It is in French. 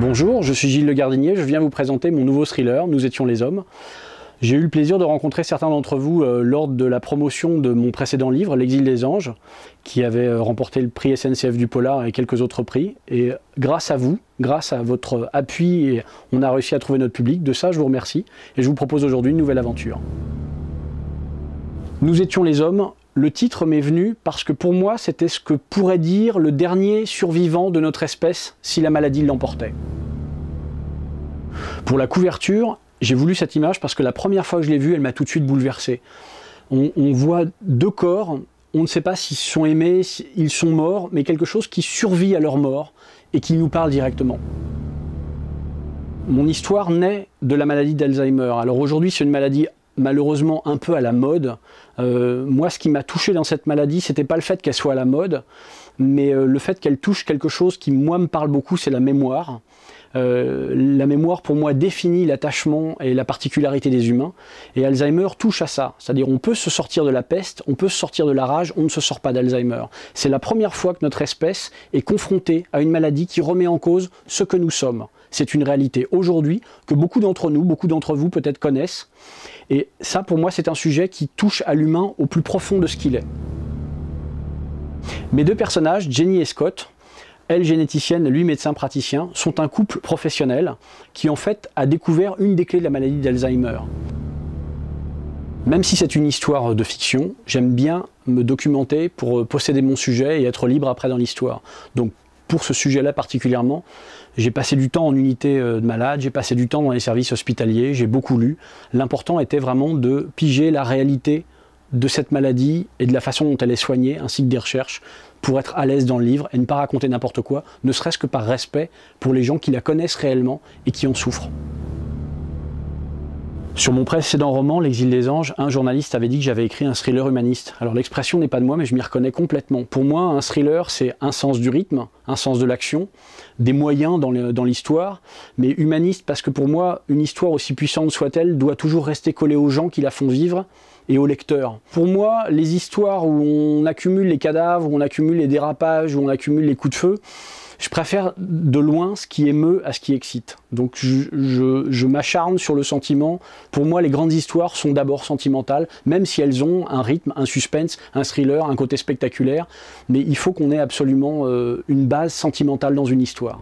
Bonjour, je suis Gilles Le Gardinier, je viens vous présenter mon nouveau thriller, Nous étions les hommes. J'ai eu le plaisir de rencontrer certains d'entre vous lors de la promotion de mon précédent livre, L'Exil des anges, qui avait remporté le prix SNCF du Polar et quelques autres prix. Et grâce à vous, grâce à votre appui, on a réussi à trouver notre public. De ça, je vous remercie. Et je vous propose aujourd'hui une nouvelle aventure. Nous étions les hommes. Le titre m'est venu parce que pour moi, c'était ce que pourrait dire le dernier survivant de notre espèce si la maladie l'emportait. Pour la couverture, j'ai voulu cette image parce que la première fois que je l'ai vue, elle m'a tout de suite bouleversé. On voit deux corps, on ne sait pas s'ils se sont aimés, s'ils sont morts, mais quelque chose qui survit à leur mort et qui nous parle directement. Mon histoire naît de la maladie d'Alzheimer. Alors aujourd'hui, c'est une maladie malheureusement un peu à la mode. Moi, ce qui m'a touché dans cette maladie, c'était pas le fait qu'elle soit à la mode, mais le fait qu'elle touche quelque chose qui, moi, me parle beaucoup, c'est la mémoire. La mémoire, pour moi, définit l'attachement et la particularité des humains. Et Alzheimer touche à ça. C'est-à-dire, on peut se sortir de la peste, on peut se sortir de la rage, on ne se sort pas d'Alzheimer. C'est la première fois que notre espèce est confrontée à une maladie qui remet en cause ce que nous sommes. C'est une réalité aujourd'hui que beaucoup d'entre nous, beaucoup d'entre vous peut-être connaissent. Et ça, pour moi, c'est un sujet qui touche à l'humain au plus profond de ce qu'il est. Mes deux personnages, Jenny et Scott, elle généticienne, lui médecin praticien, sont un couple professionnel qui en fait a découvert une des clés de la maladie d'Alzheimer. Même si c'est une histoire de fiction, j'aime bien me documenter pour posséder mon sujet et être libre après dans l'histoire. Donc pour ce sujet-là particulièrement, j'ai passé du temps en unité de malade, j'ai passé du temps dans les services hospitaliers, j'ai beaucoup lu. L'important était vraiment de piger la réalité de cette maladie et de la façon dont elle est soignée, ainsi que des recherches, pour être à l'aise dans le livre et ne pas raconter n'importe quoi, ne serait-ce que par respect pour les gens qui la connaissent réellement et qui en souffrent. Sur mon précédent roman, L'Exil des anges, un journaliste avait dit que j'avais écrit un thriller humaniste. Alors l'expression n'est pas de moi, mais je m'y reconnais complètement. Pour moi, un thriller, c'est un sens du rythme, un sens de l'action, des moyens dans l'histoire, mais humaniste parce que pour moi, une histoire aussi puissante soit-elle doit toujours rester collée aux gens qui la font vivre et aux lecteurs. Pour moi, les histoires où on accumule les cadavres, où on accumule les dérapages, où on accumule les coups de feu, je préfère de loin ce qui émeut à ce qui excite. Donc je m'acharne sur le sentiment. Pour moi, les grandes histoires sont d'abord sentimentales, même si elles ont un rythme, un suspense, un thriller, un côté spectaculaire. Mais il faut qu'on ait absolument une base sentimentale dans une histoire.